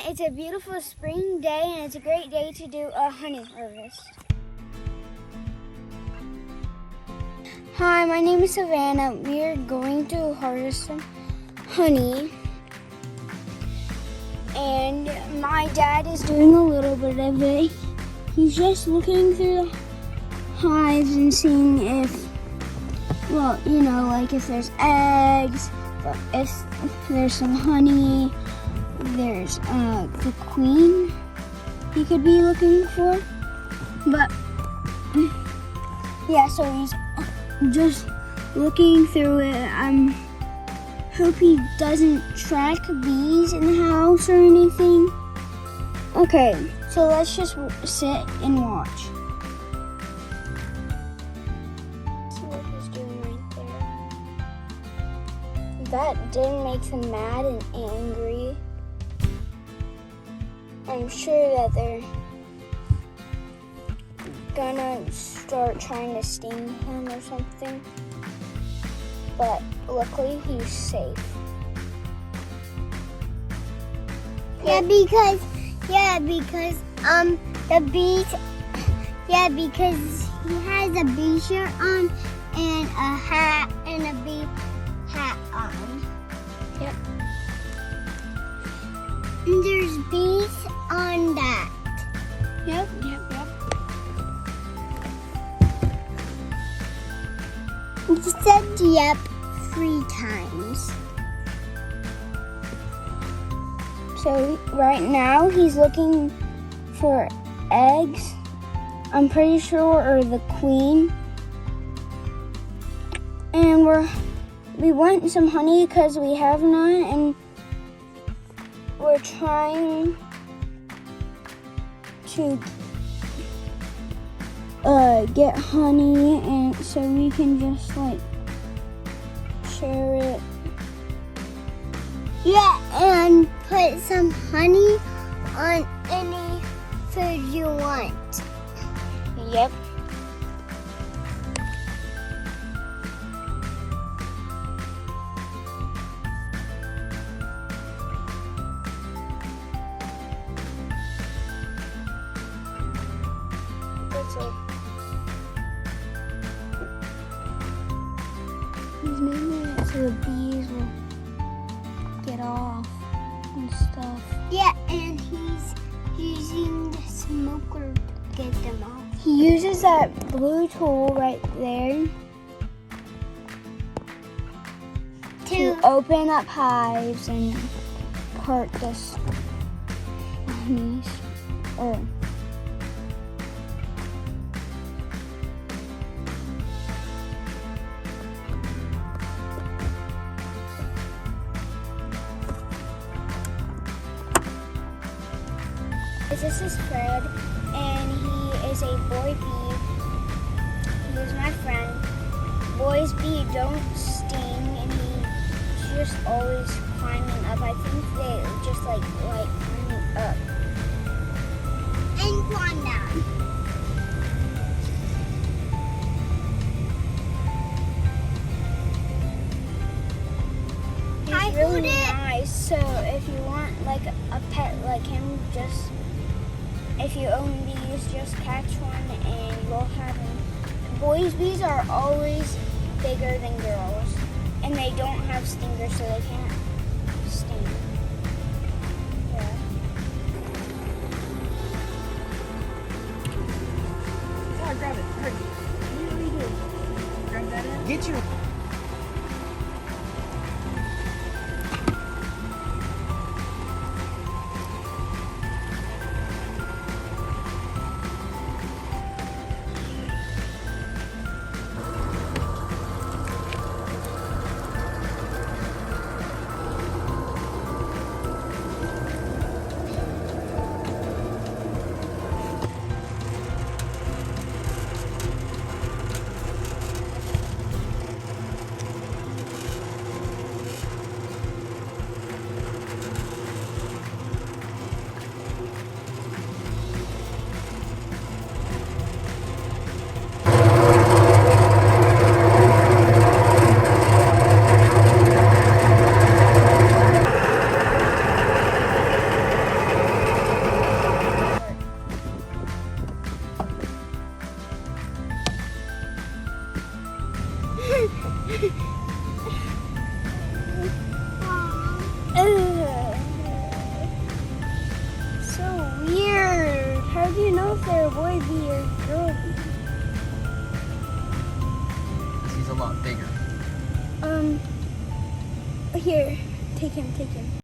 It's a beautiful spring day and it's a great day to do a honey harvest. Hi, my name is Savannah. We are going to harvest some honey. And my dad is doing a little bit of it. He's just looking through the hives and seeing if, well, you know, like if there's eggs, if there's some honey, there's the queen he could be looking for. But yeah, so he's just looking through it. I hope he doesn't track bees in the house or anything. Okay, so let's just sit and watch. See what he's doing right there. That did make him mad and angry. I'm sure that they're gonna start trying to sting him or something. But luckily he's safe. Yeah, because the bees. Yeah, because he has a bee shirt on and a hat and a bee hat on. Yep. And there's bees on that. Yep. He said yep 3 times. So right now he's looking for eggs, I'm pretty sure, or the queen. And we want some honey because we have none, and we're trying to get honey, and so we can just like share it. Yeah, and put some honey on any food you want. Yep. That's it. He's making it so the bees will get off and stuff. Yeah, and he's using the smoker to get them off. He uses that blue tool right there to open up hives and part this honeys. This is Fred, and he is a boy bee. He is my friend. Boys bee don't sting, and he's just always climbing up. I think they just like climbing up. And climb down. He's really nice, so if you want like a pet like him, if you own bees, just catch one and you'll have him. Boys' bees are always bigger than girls, and they don't have stingers, so they can't sting. Yeah. Oh, grab it. Hurry. What do you do? Grab that in. Get your... So weird. How do you know if they're a boy bee or girl bee? Because he's a lot bigger. Here, take him.